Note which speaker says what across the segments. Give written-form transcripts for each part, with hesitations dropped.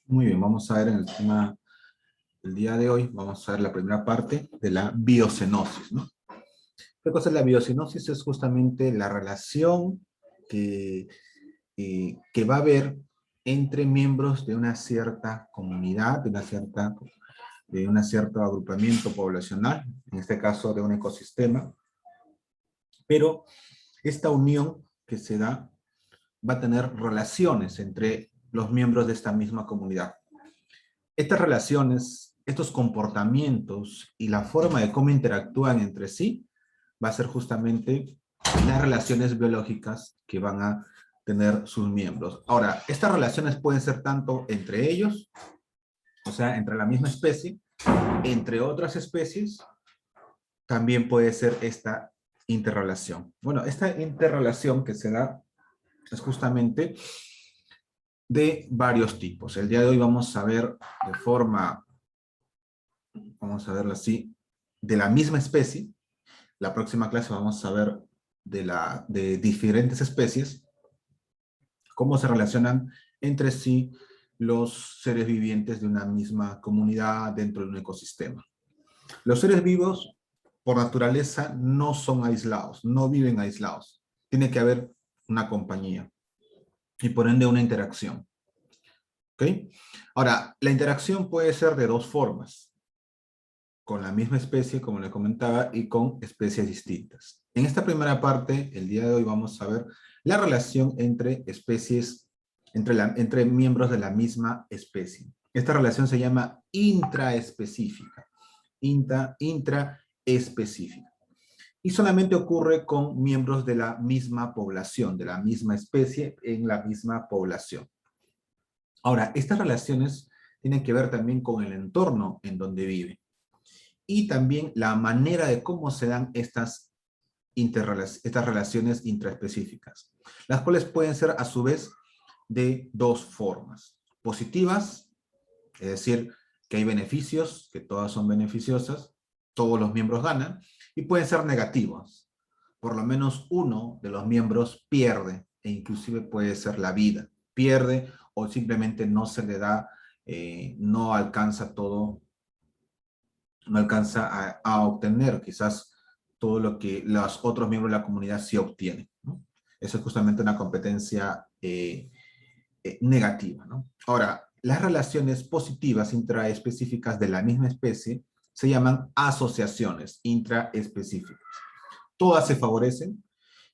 Speaker 1: Muy bien, vamos a ver en el tema del día de hoy, vamos a ver la primera parte de la biocenosis, ¿no? ¿Qué cosa es la biocenosis? Es justamente la relación que, que va a haber entre miembros de una cierta comunidad, de una cierto agrupamiento poblacional, en este caso de un ecosistema, pero esta unión que se da va a tener relaciones entre los miembros de esta misma comunidad. Estas relaciones, estos comportamientos y la forma de cómo interactúan entre sí va a ser justamente las relaciones biológicas que van a tener sus miembros. Ahora, estas relaciones pueden ser tanto entre ellos, o sea, entre la misma especie, entre otras especies, también puede ser esta interrelación. Bueno, esta interrelación que se da es justamente de varios tipos. El día de hoy vamos a ver de forma, vamos a verlo así, de la misma especie. La próxima clase vamos a ver de diferentes especies, cómo se relacionan entre sí los seres vivientes de una misma comunidad dentro de un ecosistema. Los seres vivos, por naturaleza, no son aislados, no viven aislados. Tiene que haber una compañía y por ende una interacción. ¿Ok? Ahora, la interacción puede ser de dos formas: con la misma especie, como le comentaba, y con especies distintas. En esta primera parte, el día de hoy vamos a ver la relación entre especies, entre miembros de la misma especie. Esta relación se llama intraespecífica. Intraespecífica. Y solamente ocurre con miembros de la misma población, de la misma especie, en la misma población. Ahora, estas relaciones tienen que ver también con el entorno en donde viven y también la manera de cómo se dan estas relaciones intraespecíficas, las cuales pueden ser a su vez de dos formas: positivas, es decir, que hay beneficios, que todas son beneficiosas, todos los miembros ganan, y pueden ser negativas, por lo menos uno de los miembros pierde, e inclusive puede ser la vida, pierde o simplemente no se le da, no alcanza todo, no alcanza a obtener quizás todo lo que los otros miembros de la comunidad sí obtienen, ¿no? Eso es justamente una competencia negativa, ¿no? Ahora, las relaciones positivas intraespecíficas de la misma especie se llaman asociaciones intraespecíficas. Todas se favorecen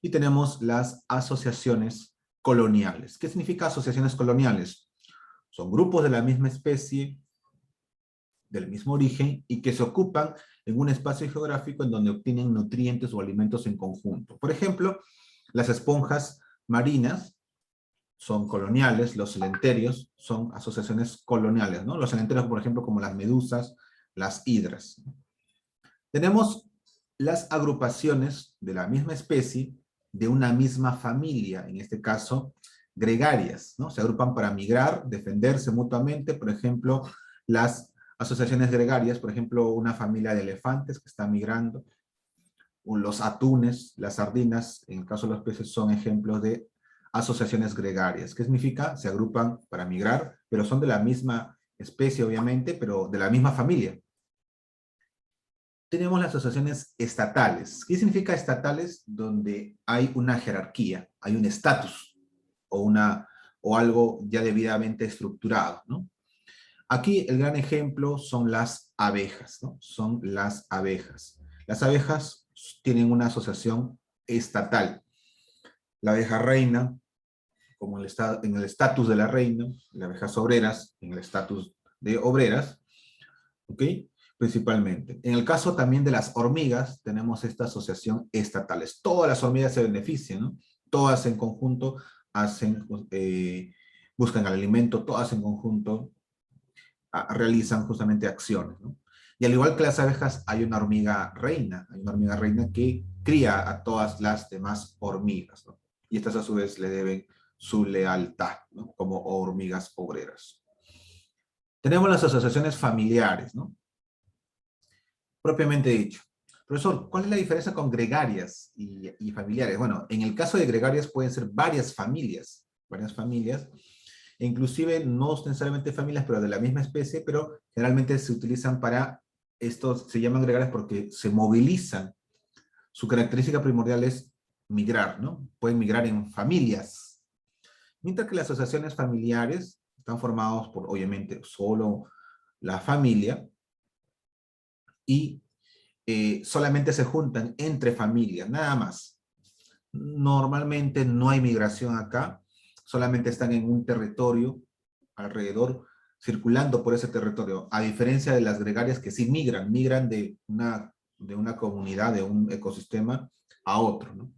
Speaker 1: y tenemos las asociaciones coloniales. ¿Qué significa asociaciones coloniales? Son grupos de la misma especie, del mismo origen, y que se ocupan en un espacio geográfico en donde obtienen nutrientes o alimentos en conjunto. Por ejemplo, las esponjas marinas son coloniales, los celenterios son asociaciones coloniales, ¿no? Los celenterios, por ejemplo, como las medusas, las hidras. Tenemos las agrupaciones de la misma especie, de una misma familia, en este caso, gregarias, ¿no? Se agrupan para migrar, defenderse mutuamente. Por ejemplo, las asociaciones gregarias, por ejemplo, una familia de elefantes que está migrando, los atunes, las sardinas, en el caso de los peces, son ejemplos de asociaciones gregarias. ¿Qué significa? Se agrupan para migrar, pero son de la misma especie, obviamente, pero de la misma familia. Tenemos las asociaciones estatales. ¿Qué significa estatales? Donde hay una jerarquía, hay un estatus o algo ya debidamente estructurado, ¿no? Aquí el gran ejemplo son las abejas, ¿no? Son las abejas. Las abejas tienen una asociación estatal. La abeja reina, como en el estatus de la reina, las abejas obreras, en el estatus de obreras, ¿ok? Principalmente. En el caso también de las hormigas, tenemos esta asociación estatales. Todas las hormigas se benefician, ¿no? Todas en conjunto hacen, buscan el alimento, todas en conjunto realizan justamente acciones, ¿no? Y al igual que las abejas, hay una hormiga reina que cría a todas las demás hormigas, ¿no? Y estas a su vez le deben su lealtad, ¿no? Como hormigas obreras. Tenemos las asociaciones familiares, ¿no? Propiamente dicho. Profesor, ¿cuál es la diferencia con gregarias y familiares? Bueno, en el caso de gregarias pueden ser varias familias, e inclusive no necesariamente familias, pero de la misma especie, pero generalmente se utilizan para, estos se llaman gregarias porque se movilizan. Su característica primordial es migrar, ¿no? Pueden migrar en familias. Mientras que las asociaciones familiares están formadas por, obviamente, solo la familia y solamente se juntan entre familias, nada más. Normalmente no hay migración acá, solamente están en un territorio alrededor, circulando por ese territorio, a diferencia de las gregarias que sí migran de una comunidad, de un ecosistema a otro, ¿no?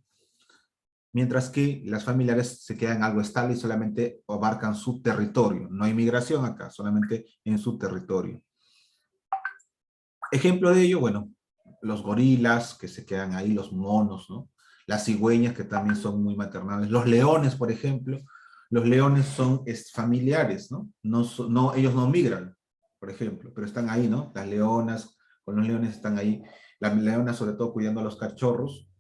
Speaker 1: Mientras que las familiares se quedan algo estable y solamente abarcan su territorio. No hay migración acá, solamente en su territorio. Ejemplo de ello, bueno, los gorilas que se quedan ahí, los monos, ¿no? Las cigüeñas que también son muy maternales. Los leones, por ejemplo. Los leones son familiares, ¿no? Ellos no migran, por ejemplo, pero están ahí, ¿no? Las leonas, con los leones están ahí. La leona sobre todo cuidando a los cachorros.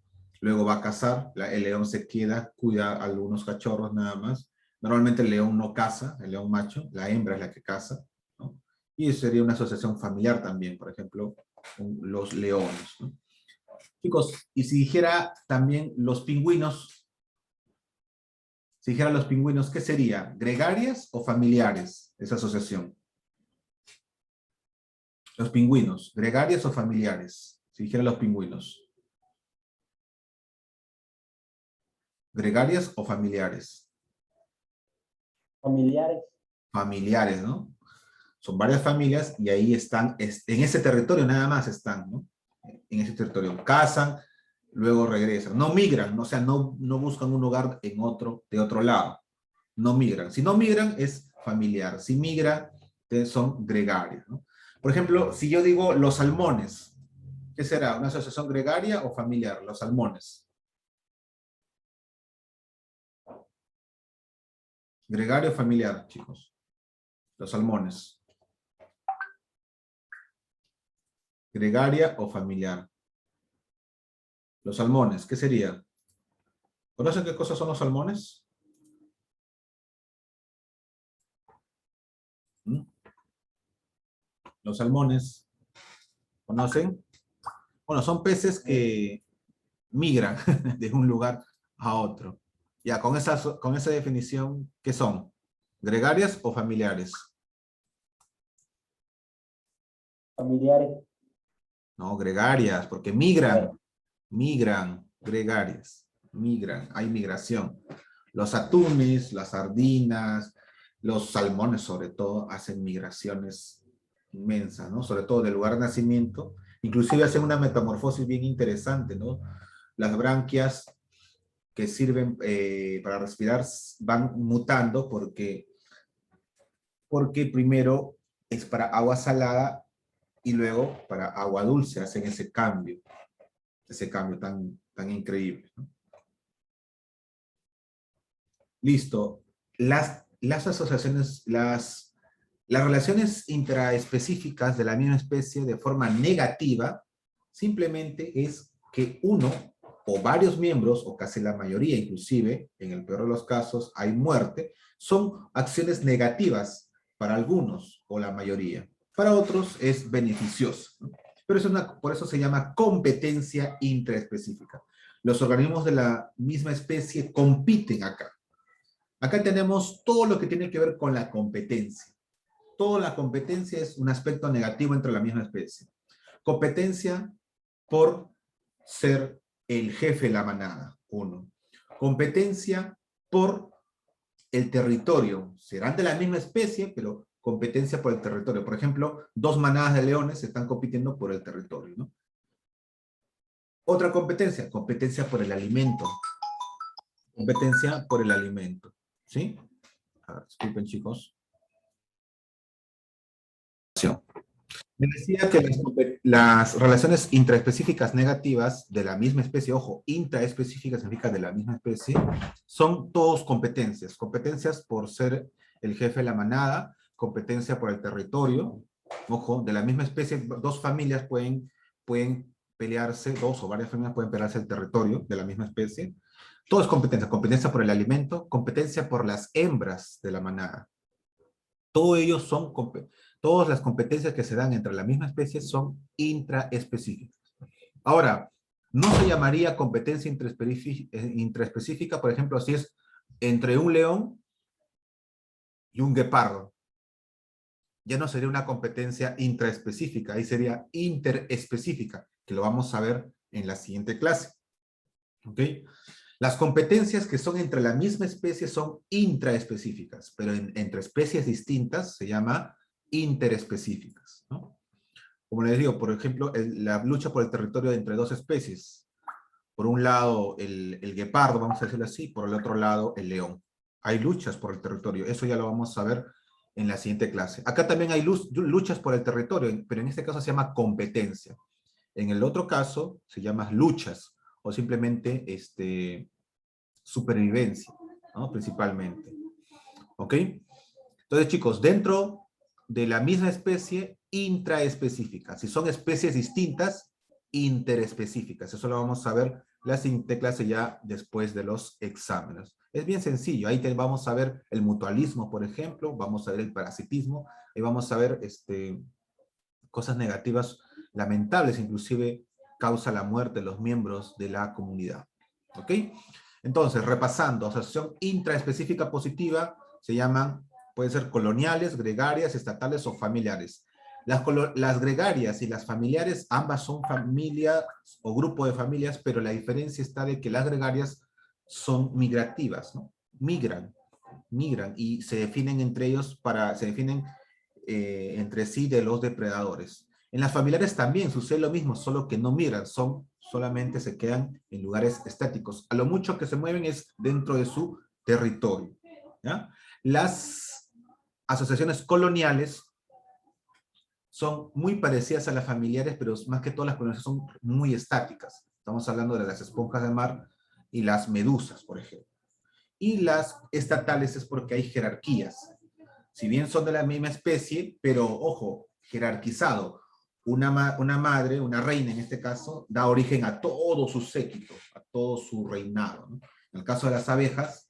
Speaker 1: Luego va a cazar, el león se queda, cuida a algunos cachorros nada más. Normalmente el león no caza, el león macho, la hembra es la que caza, ¿no? Y sería una asociación familiar también, por ejemplo, los leones, ¿no? Chicos, y si dijera también los pingüinos, si dijera los pingüinos, ¿qué sería? ¿Gregarias o familiares esa asociación? Los pingüinos, ¿gregarias o familiares? Si dijera los pingüinos. ¿Gregarias o familiares?
Speaker 2: Familiares.
Speaker 1: Familiares, ¿no? Son varias familias y ahí están, en ese territorio nada más están, ¿no? En ese territorio. Cazan, luego regresan. No migran, o sea, no buscan un lugar de otro lado. No migran. Si no migran, es familiar. Si migra, son gregarios, ¿no? Por ejemplo, si yo digo los salmones, ¿qué será? ¿Una asociación gregaria o familiar? Los salmones. Gregario o familiar, chicos. Los salmones. Gregaria o familiar. Los salmones, ¿qué sería? ¿Conocen qué cosas son los salmones? ¿Mm? Los salmones, ¿conocen? Bueno, son peces que migran de un lugar a otro. Ya, con esa definición, ¿qué son? ¿Gregarias o familiares?
Speaker 2: Familiares.
Speaker 1: No, gregarias, porque migran, gregarias, migran, hay migración. Los atunes, las sardinas, los salmones sobre todo, hacen migraciones inmensas, ¿no? Sobre todo del lugar de nacimiento, inclusive hacen una metamorfosis bien interesante, ¿no? Las branquias que sirven para respirar van mutando porque primero es para agua salada y luego para agua dulce, hacen ese cambio tan increíble, ¿no? Listo. Las asociaciones, las relaciones intraespecíficas de la misma especie de forma negativa, simplemente es que uno o varios miembros, o casi la mayoría inclusive, en el peor de los casos hay muerte, son acciones negativas para algunos o la mayoría. Para otros es beneficioso, ¿no? Pero por eso se llama competencia intraespecífica. Los organismos de la misma especie compiten acá. Acá tenemos todo lo que tiene que ver con la competencia. Toda la competencia es un aspecto negativo entre la misma especie. Competencia por ser el jefe de la manada, uno. Competencia por el territorio. Serán de la misma especie, pero competencia por el territorio. Por ejemplo, dos manadas de leones están compitiendo por el territorio, ¿no? Otra competencia por el alimento. Competencia por el alimento, ¿sí? A ver, disculpen, chicos. Me decía que las relaciones intraespecíficas negativas de la misma especie, ojo, intraespecíficas significa de la misma especie, son todos competencias. Competencias por ser el jefe de la manada, competencia por el territorio, ojo, de la misma especie, dos familias pueden pelearse, dos o varias familias pueden pelearse el territorio de la misma especie. Todo es competencia, competencia por el alimento, competencia por las hembras de la manada. Todas las competencias que se dan entre la misma especie son intraespecíficas. Ahora, no se llamaría competencia intraespecífica, por ejemplo, si es entre un león y un guepardo. Ya no sería una competencia intraespecífica, ahí sería interespecífica, que lo vamos a ver en la siguiente clase. ¿Ok? Las competencias que son entre la misma especie son intraespecíficas, pero entre especies distintas se llama interespecíficas, ¿no? Como les digo, por ejemplo, la lucha por el territorio entre dos especies. Por un lado, el guepardo, vamos a decirlo así, por el otro lado, el león. Hay luchas por el territorio, eso ya lo vamos a ver en la siguiente clase. Acá también hay luchas por el territorio, pero en este caso se llama competencia. En el otro caso se llama luchas, o simplemente supervivencia, ¿no? Principalmente. ¿Ok? Entonces, chicos, dentro de la misma especie, intraespecífica. Si son especies distintas, interespecíficas. Eso lo vamos a ver la siguiente clase ya después de los exámenes. Es bien sencillo. Ahí vamos a ver el mutualismo, por ejemplo. Vamos a ver el parasitismo. Ahí vamos a ver cosas negativas, lamentables, inclusive causa la muerte de los miembros de la comunidad. ¿Ok? Entonces, repasando, asociación intraespecífica positiva se llaman, pueden ser coloniales, gregarias, estatales o familiares. Las gregarias y las familiares, ambas son familias o grupo de familias, pero la diferencia está de que las gregarias son migrativas, ¿no? Migran y se definen entre ellos se definen entre sí de los depredadores. En las familiares también sucede lo mismo, solo que no migran, solamente se quedan en lugares estáticos. A lo mucho que se mueven es dentro de su territorio, ¿ya? Las asociaciones coloniales son muy parecidas a las familiares, pero más que todas las coloniales son muy estáticas. Estamos hablando de las esponjas de mar y las medusas, por ejemplo. Y las estatales es porque hay jerarquías. Si bien son de la misma especie, pero ojo, jerarquizado. Una madre, una reina en este caso, da origen a todo su séquito, a todo su reinado, ¿no? En el caso de las abejas,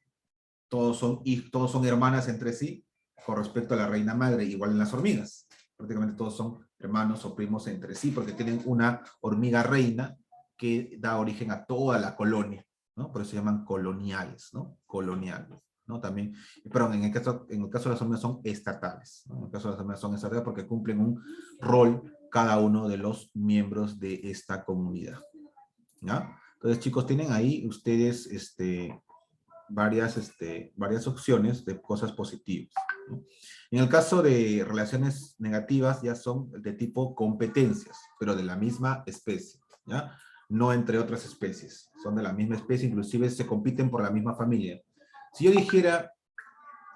Speaker 1: todos son hermanas entre sí con respecto a la reina madre, igual en las hormigas. Prácticamente todos son hermanos o primos entre sí porque tienen una hormiga reina que da origen a toda la colonia, ¿no? Por eso se llaman coloniales, ¿no? Coloniales, ¿no? También, perdón, en el caso de las hormigas son estatales, ¿no? En el caso de las hormigas son estatales porque cumplen un rol cada uno de los miembros de esta comunidad, ¿ya? Entonces, chicos, tienen ahí ustedes varias opciones de cosas positivas, ¿no? En el caso de relaciones negativas ya son de tipo competencias, pero de la misma especie, ¿ya? No entre otras especies, son de la misma especie, inclusive se compiten por la misma familia. Si yo dijera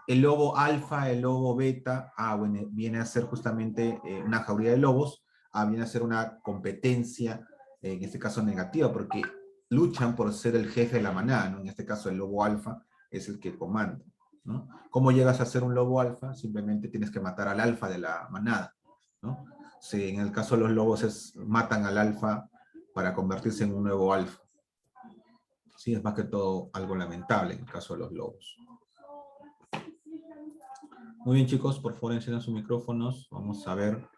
Speaker 1: el lobo alfa, el lobo beta, bueno, viene a ser justamente una jauría de lobos, viene a ser una competencia, en este caso negativa, porque luchan por ser el jefe de la manada, ¿no? En este caso el lobo alfa es el que comanda, ¿no? ¿Cómo llegas a ser un lobo alfa? Simplemente tienes que matar al alfa de la manada, ¿no? Si en el caso de los lobos matan al alfa para convertirse en un nuevo alfa. Sí, es más que todo algo lamentable en el caso de los lobos. Muy bien, chicos, por favor enciendan sus micrófonos. Vamos a ver.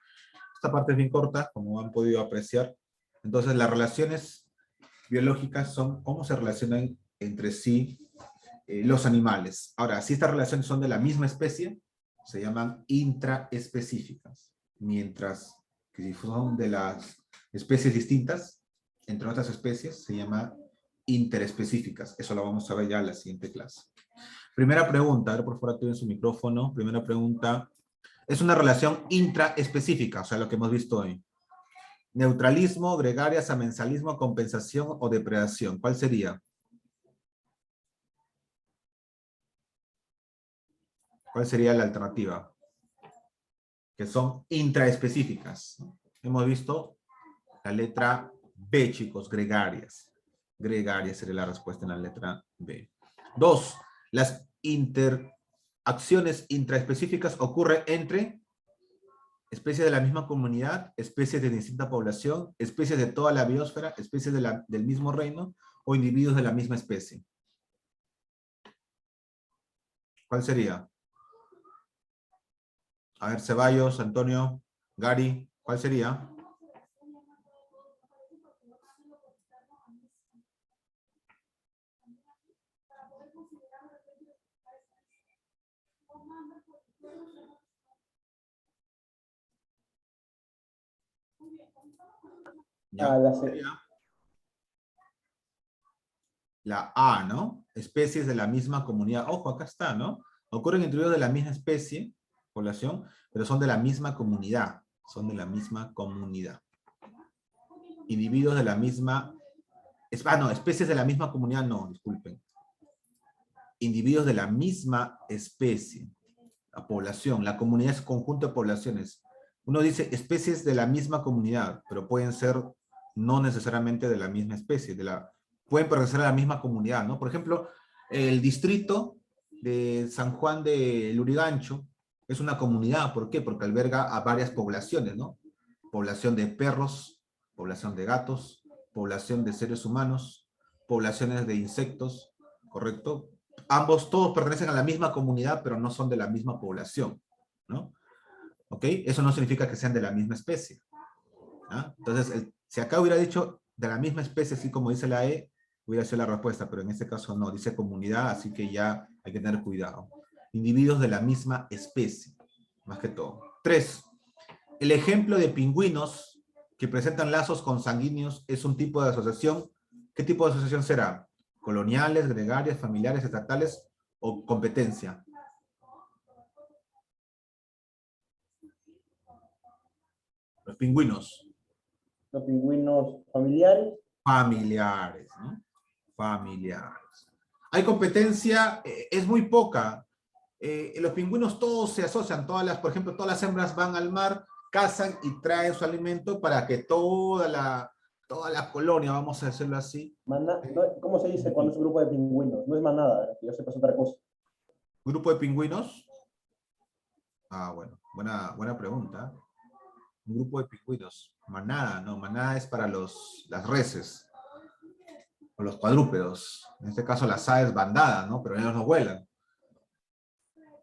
Speaker 1: Esta parte es bien corta, como han podido apreciar. Entonces, las relaciones biológicas son cómo se relacionan entre sí los animales. Ahora, si estas relaciones son de la misma especie, se llaman intraespecíficas. Mientras que si son de las especies distintas, entre otras especies, se llama interespecíficas. Eso lo vamos a ver ya en la siguiente clase. Primera pregunta, a ver, por favor activen su micrófono. Primera pregunta. Es una relación intraespecífica, o sea, lo que hemos visto hoy. Neutralismo, gregaria, samensalismo, compensación o depredación. ¿Cuál sería? ¿Cuál sería la alternativa? Que son intraespecíficas. Hemos visto la letra B, chicos, gregarias. Gregarias sería la respuesta en la letra B. 2. Las interacciones intraespecíficas ocurren entre especies de la misma comunidad, especies de distinta población, especies de toda la biosfera, especies del mismo reino o individuos de la misma especie. ¿Cuál sería? A ver, Ceballos, Antonio, Gary, ¿cuál sería? ¿Ya?
Speaker 2: La C.
Speaker 1: La A, ¿no? Especies de la misma comunidad. Ojo, acá está, ¿no? Ocurren individuos de la misma especie, población, pero son de la misma comunidad. Son de la misma comunidad. Individuos de la misma... no, especies de la misma comunidad, no, disculpen. Individuos de la misma especie. La población, la comunidad es conjunto de poblaciones. Uno dice especies de la misma comunidad, pero pueden ser no necesariamente de la misma especie, pueden pertenecer a la misma comunidad, ¿no? Por ejemplo, el distrito de San Juan de Lurigancho es una comunidad, ¿por qué? Porque alberga a varias poblaciones, ¿no? Población de perros, población de gatos, población de seres humanos, poblaciones de insectos, ¿correcto? Todos pertenecen a la misma comunidad, pero no son de la misma población, ¿no? ¿Ok? Eso no significa que sean de la misma especie. ¿Ah? Entonces, si acá hubiera dicho de la misma especie, así como dice la E, hubiera sido la respuesta, pero en este caso no, dice comunidad, así que ya hay que tener cuidado. Individuos de la misma especie, más que todo. 3. El ejemplo de pingüinos que presentan lazos consanguíneos es un tipo de asociación. ¿Qué tipo de asociación será? ¿Coloniales, gregarias, familiares, estatales o competencia? Los pingüinos.
Speaker 2: Los pingüinos familiares.
Speaker 1: Familiares, ¿no? Familiares. Hay competencia, es muy poca. Los pingüinos todos se asocian, por ejemplo, todas las hembras van al mar, cazan y traen su alimento para que toda la colonia, vamos a decirlo así.
Speaker 2: ¿Cómo se dice cuando es un grupo de pingüinos? No es manada, que yo sepa es otra cosa.
Speaker 1: ¿Grupo de pingüinos? Bueno, buena pregunta. Un grupo de pingüinos. Manada, no, manada es para las reses, o los cuadrúpedos. En este caso las aves bandada, ¿no? Pero ellos no vuelan.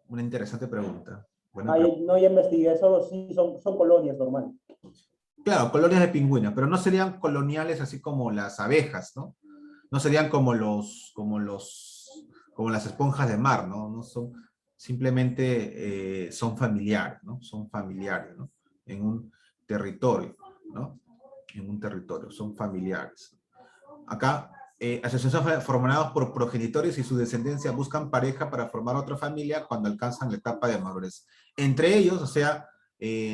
Speaker 1: Una interesante pregunta.
Speaker 2: No, ya investigué, solo sí son colonias normales.
Speaker 1: Claro, colonias de pingüinos, pero no serían coloniales así como las abejas, ¿no? No serían como las esponjas de mar, ¿no? No son, simplemente son familiares, ¿no? Son familiares, ¿no? En un territorio, ¿no? En un territorio, son familiares. Acá, asociaciones formadas por progenitores y su descendencia buscan pareja para formar otra familia cuando alcanzan la etapa de madurez. Entre ellos, o sea,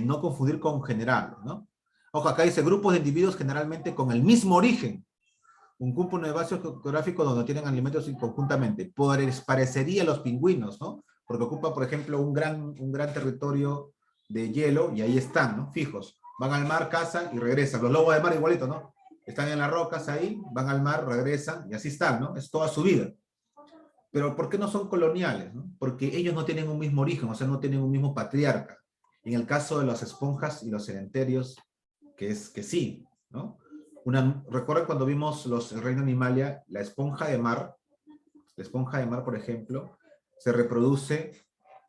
Speaker 1: no confundir con general, ¿no? Ojo, acá dice grupos de individuos generalmente con el mismo origen. Un grupo de espacio geográfico donde tienen alimentos conjuntamente. Parecería los pingüinos, ¿no? Porque ocupa, por ejemplo, un gran territorio de hielo y ahí están, ¿no? Fijos. Van al mar, cazan y regresan. Los lobos de mar igualito, ¿no? Están en las rocas ahí, van al mar, regresan y así están, ¿no? Es toda su vida. Pero ¿por qué no son coloniales, ¿no? Porque ellos no tienen un mismo origen, o sea, no tienen un mismo patriarca. En el caso de las esponjas y los cementerios, que sí, ¿no? ¿Recuerdan cuando vimos el reino animalia? La esponja de mar, por ejemplo, se reproduce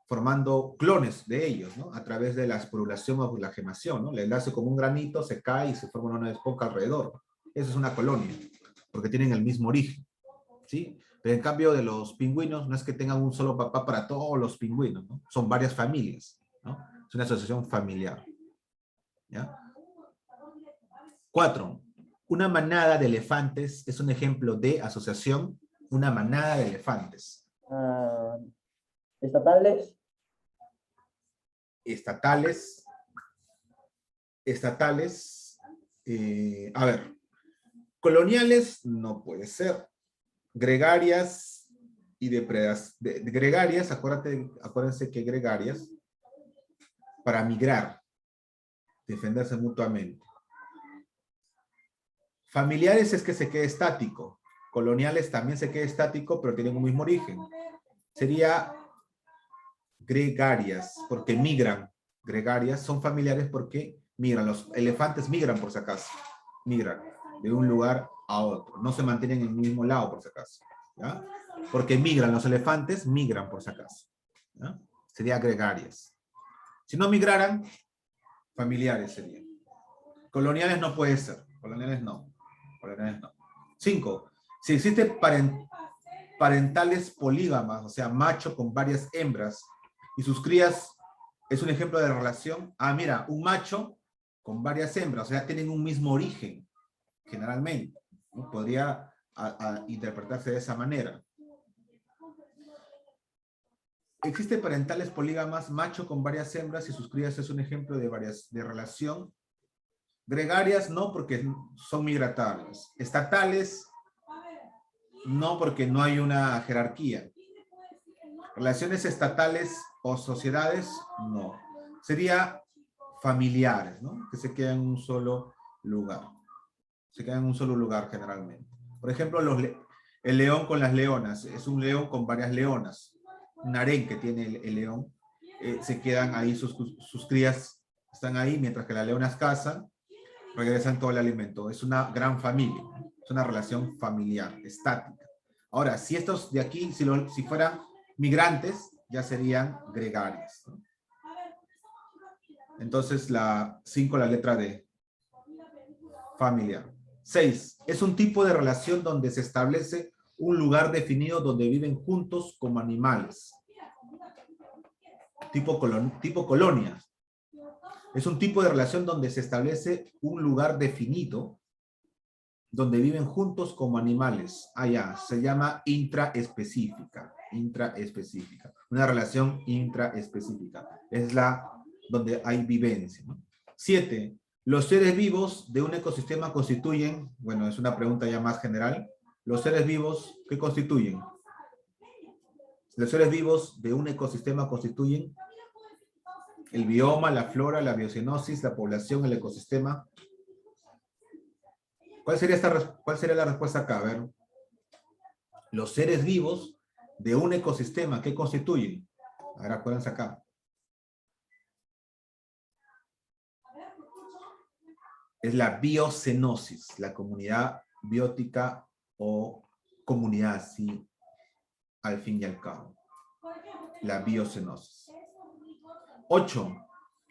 Speaker 1: formando clones de ellos, ¿no? A través de la esporulación o la gemación, ¿no? Le nace como un granito, se cae y se forma una esponja alrededor. Eso es una colonia, porque tienen el mismo origen, ¿sí? Pero en cambio de los pingüinos, no es que tengan un solo papá para todos los pingüinos, ¿no? Son varias familias, ¿no? Es una asociación familiar, ¿ya? 4. Una manada de elefantes es un ejemplo de asociación. Una manada de elefantes.
Speaker 2: Estatales.
Speaker 1: Estatales. A ver. Coloniales no puede ser. Gregarias y gregarias, acuérdense que gregarias, para migrar, defenderse mutuamente. Familiares es que se quede estático. Coloniales también se queda estático, pero tienen un mismo origen. Sería gregarias, porque migran. Gregarias son familiares porque migran. Los elefantes migran por si acaso. Migran de un lugar a otro. No se mantienen en el mismo lado por si acaso. ¿Ya? Porque migran. Los elefantes migran por si acaso. ¿Ya? Sería gregarias. Si no migraran, familiares serían. Coloniales no puede ser. Coloniales no. Coloniales no. 5. Si existen parentales polígamas, o sea, macho con varias hembras, y sus crías es un ejemplo de relación. Ah, mira, un macho con varias hembras, o sea, tienen un mismo origen, generalmente, ¿no? Podría interpretarse de esa manera. Existen parentales polígamas, macho con varias hembras y sus crías es un ejemplo de relación. Gregarias no, porque son migratorias. Estatales no, porque no hay una jerarquía. Relaciones estatales o sociedades no. Sería familiares, ¿no? Que se quedan en un solo lugar. Se quedan en un solo lugar generalmente. Por ejemplo, el león con las leonas. Es un león con varias leonas. Un harén que tiene el león. Se quedan ahí, sus crías están ahí, mientras que las leonas cazan, regresan todo el alimento. Es una gran familia. Es una relación familiar, estática. Ahora, si estos de aquí, si fueran migrantes, ya serían gregarios, ¿no? Entonces, la 5, la letra D. Familiar. 6. Es un tipo de relación donde se establece un lugar definido donde viven juntos como animales. Tipo colonia. Es un tipo de relación donde se establece un lugar definido donde viven juntos como animales. Allá, se llama intraespecífica. Intraespecífica. Una relación intraespecífica. Es la donde hay vivencia, ¿no? 7. Los seres vivos de un ecosistema constituyen, bueno, es una pregunta ya más general. Los seres vivos, ¿qué constituyen? Los seres vivos de un ecosistema constituyen el bioma, la flora, la biocenosis, la población, el ecosistema. ¿Cuál sería la respuesta acá? A ver. Los seres vivos de un ecosistema, ¿qué constituyen? A ver, acuérdense acá. Es la biocenosis, la comunidad biótica o comunidad, sí, al fin y al cabo. La biocenosis. 8.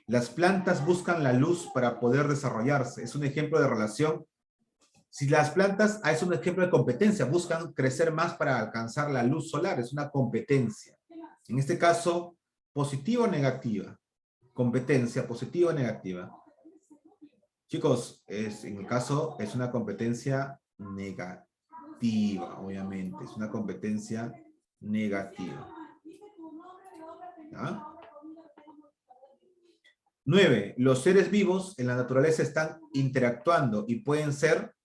Speaker 1: Las plantas buscan la luz para poder desarrollarse. Es un ejemplo de relación. Si las plantas, es un ejemplo de competencia, buscan crecer más para alcanzar la luz solar, es una competencia. En este caso, positiva o negativa. Competencia, positiva o negativa. Chicos, en el caso es una competencia negativa, obviamente. Es una competencia negativa. ¿Ah? 9. Los seres vivos en la naturaleza están interactuando y pueden ser...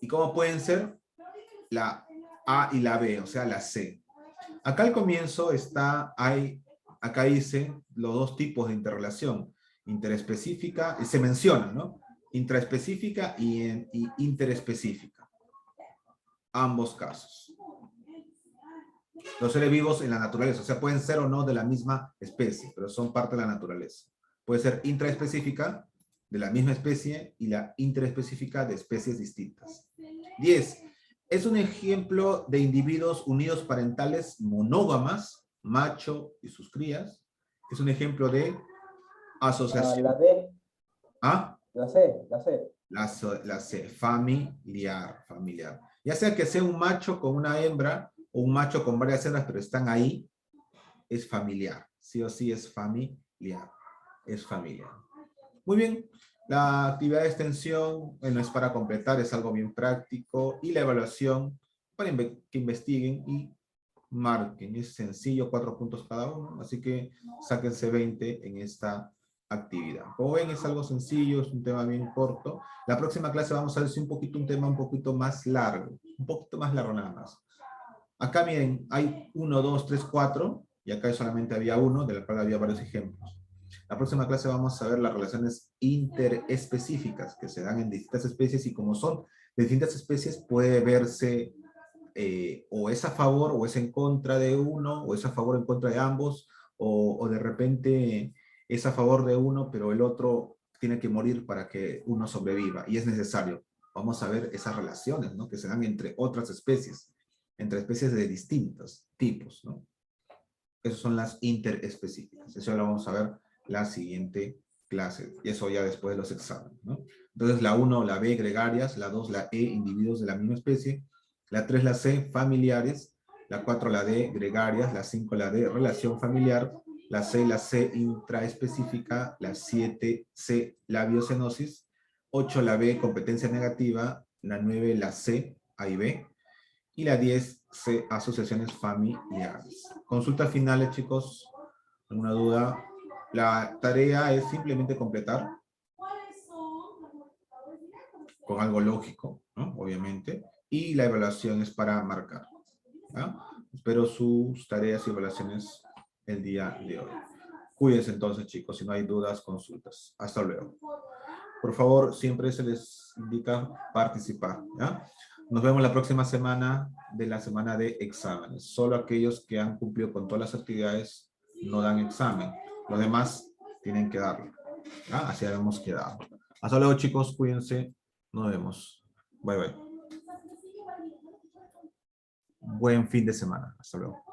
Speaker 1: ¿Y cómo pueden ser? La A y la B, o sea, la C. Acá al comienzo acá dice los dos tipos de interrelación. Interespecífica, y se menciona, ¿no? Intraespecífica y interespecífica. Ambos casos. Los seres vivos en la naturaleza, o sea, pueden ser o no de la misma especie, pero son parte de la naturaleza. Puede ser intraespecífica, de la misma especie, y la interespecífica de especies distintas. 10. Es un ejemplo de individuos unidos parentales monógamas, macho y sus crías. Es un ejemplo de asociación.
Speaker 2: La D.
Speaker 1: ¿Ah?
Speaker 2: La C.
Speaker 1: La C, familiar. Ya sea que sea un macho con una hembra o un macho con varias hembras, pero están ahí, es familiar. Sí o sí es familiar. Es familiar. Muy bien. La actividad de extensión, bueno, es para completar, es algo bien práctico. Y la evaluación, para que investiguen y marquen. Es sencillo, 4 puntos cada uno. Así que sáquense 20 en esta actividad. Como ven, es algo sencillo, es un tema bien corto. La próxima clase vamos a ver si un tema un poquito más largo. Un poquito más largo nada más. Acá miren, hay 1, 2, 3, 4. Y acá solamente había uno, de la cual había varios ejemplos. La próxima clase vamos a ver las relaciones interespecíficas que se dan en distintas especies y como son de distintas especies puede verse o es a favor o es en contra de uno o es a favor o en contra de ambos o de repente es a favor de uno pero el otro tiene que morir para que uno sobreviva y es necesario. Vamos a ver esas relaciones, ¿no? Que se dan entre otras especies. entre especies de distintos tipos, ¿no? Esas son las interespecíficas. Eso lo vamos a ver la siguiente clase. Y eso ya después de los exámenes, ¿no? Entonces, la 1, la B, gregarias. La 2, la E, individuos de la misma especie. La 3, la C, familiares. La 4, la D, gregarias. La 5, la D, relación familiar. La 6, la C, intraespecífica. La 7, C, la biocenosis. 8, la B, competencia negativa. La 9, la C, A y B. Y la 10, C, asociaciones familiares. Consultas finales, chicos. ¿Alguna duda? La tarea es simplemente completar con algo lógico, ¿no? Obviamente. Y la evaluación es para marcar, ¿ya? Espero sus tareas y evaluaciones el día de hoy. Cuídense entonces, chicos. Si no hay dudas, consultas. Hasta luego. Por favor, siempre se les indica participar, ¿ya? Nos vemos la próxima semana de la semana de exámenes. Solo aquellos que han cumplido con todas las actividades no dan examen. Los demás tienen que darlo, ¿ya? Así habíamos quedado. Hasta luego, chicos. Cuídense. Nos vemos. Bye, bye. Buen fin de semana. Hasta luego.